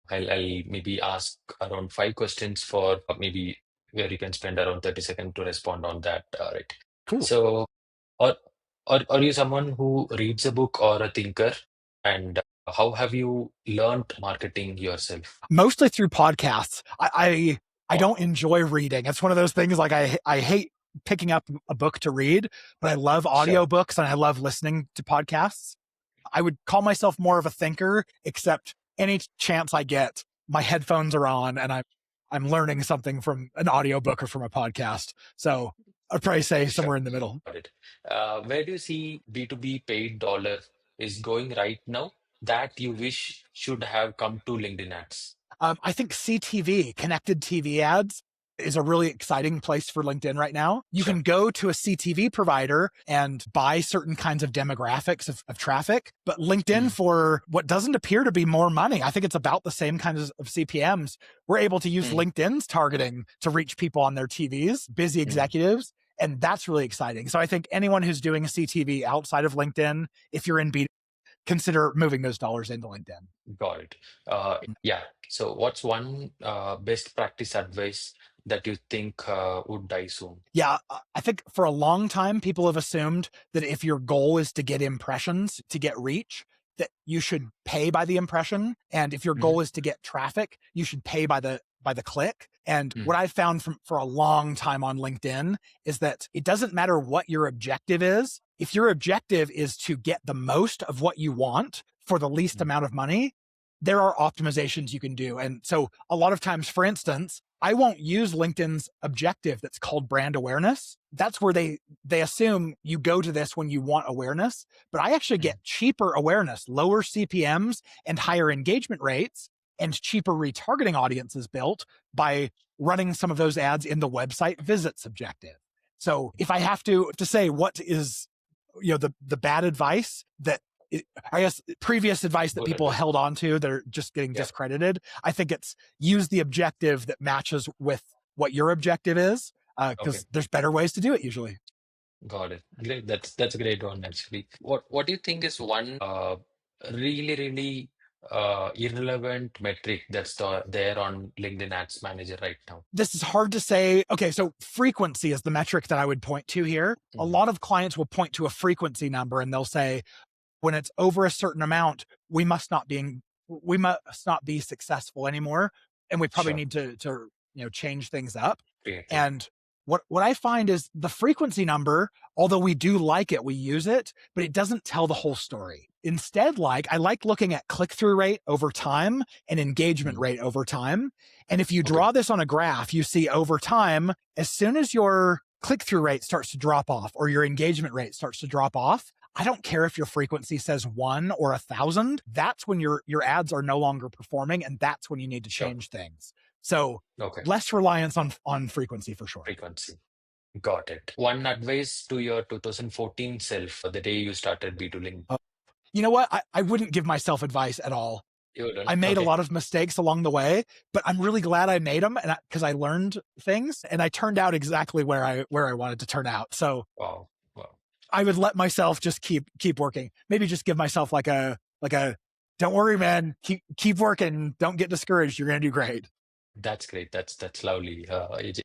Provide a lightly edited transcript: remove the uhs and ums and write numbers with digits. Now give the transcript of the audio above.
I'll maybe ask around 5 questions for maybe where you can spend around 30 seconds to respond on that. Right. Cool. So, are, are you someone who reads a book or a thinker? And how have you learned marketing yourself? Mostly through podcasts. I Wow. don't enjoy reading. It's one of those things like I hate picking up a book to read, but I love Sure. audiobooks and I love listening to podcasts. I would call myself more of a thinker, except any chance I get, my headphones are on and I'm learning something from an audiobook or from a podcast. So I'd probably say Sure. somewhere in the middle. Got it. Where do you see B2B paid dollar is going right now that you wish should have come to LinkedIn ads? I think CTV, connected TV ads, is a really exciting place for LinkedIn right now. You Sure. can go to a CTV provider and buy certain kinds of demographics of traffic, but LinkedIn, Mm, for what doesn't appear to be more money, I think it's about the same kinds of CPMs. We're able to use mm, LinkedIn's targeting to reach people on their TVs, busy mm. executives. And that's really exciting. So I think anyone who's doing a CTV outside of LinkedIn, if you're in B, consider moving those dollars into LinkedIn. Got it. Yeah. So, what's one best practice advice that you think would die soon? Yeah, I think for a long time, people have assumed that if your goal is to get impressions, to get reach, that you should pay by the impression. And if your Mhm, goal is to get traffic, you should pay by the click. And mm, what I've found for a long time on LinkedIn is that it doesn't matter what your objective is. If your objective is to get the most of what you want for the least mm. amount of money, there are optimizations you can do. And so a lot of times, for instance, I won't use LinkedIn's objective that's called brand awareness. That's where they assume you go to this when you want awareness, but I actually Mm. get cheaper awareness, lower CPMs and higher engagement rates and cheaper retargeting audiences built by running some of those ads in the website visits objective. So if I have to say what is the bad advice that I guess previous advice that Good people advice. held on to, they're just getting Yeah. discredited. I think it's use the objective that matches with what your objective is, Okay. because there's better ways to do it usually. Got it. Great. That's a great one actually. What do you think is one really irrelevant metric that's there on LinkedIn Ads Manager right now? This is hard to say. Okay, so frequency is the metric that I would point to here. A Mm. lot of clients will point to a frequency number and they'll say, when it's over a certain amount, we must not be successful anymore, and we probably Sure. need to change things up. Creative. And what I find is the frequency number, although we do like it, we use it, but it doesn't tell the whole story. Instead, I like looking at click-through rate over time and engagement Mm. rate over time. And if you Okay. draw this on a graph, you see over time, as soon as your click-through rate starts to drop off or your engagement rate starts to drop off, I don't care if your frequency says 1 or 1,000. That's when your ads are no longer performing, and that's when you need to Sure. change things. So Okay. less reliance on frequency for sure. Frequency. Got it. One advice to your 2014 self, the day you started B2Link. Uh, you know what? I wouldn't give myself advice at all. You don't. I made a Okay. lot of mistakes along the way, but I'm really glad I made them, and because I learned things, and I turned out exactly where I wanted to turn out. So Wow. Wow. I would let myself just keep working. Maybe just give myself like a don't worry, man. Keep working. Don't get discouraged. You're gonna do great. That's great. That's lovely, AJ.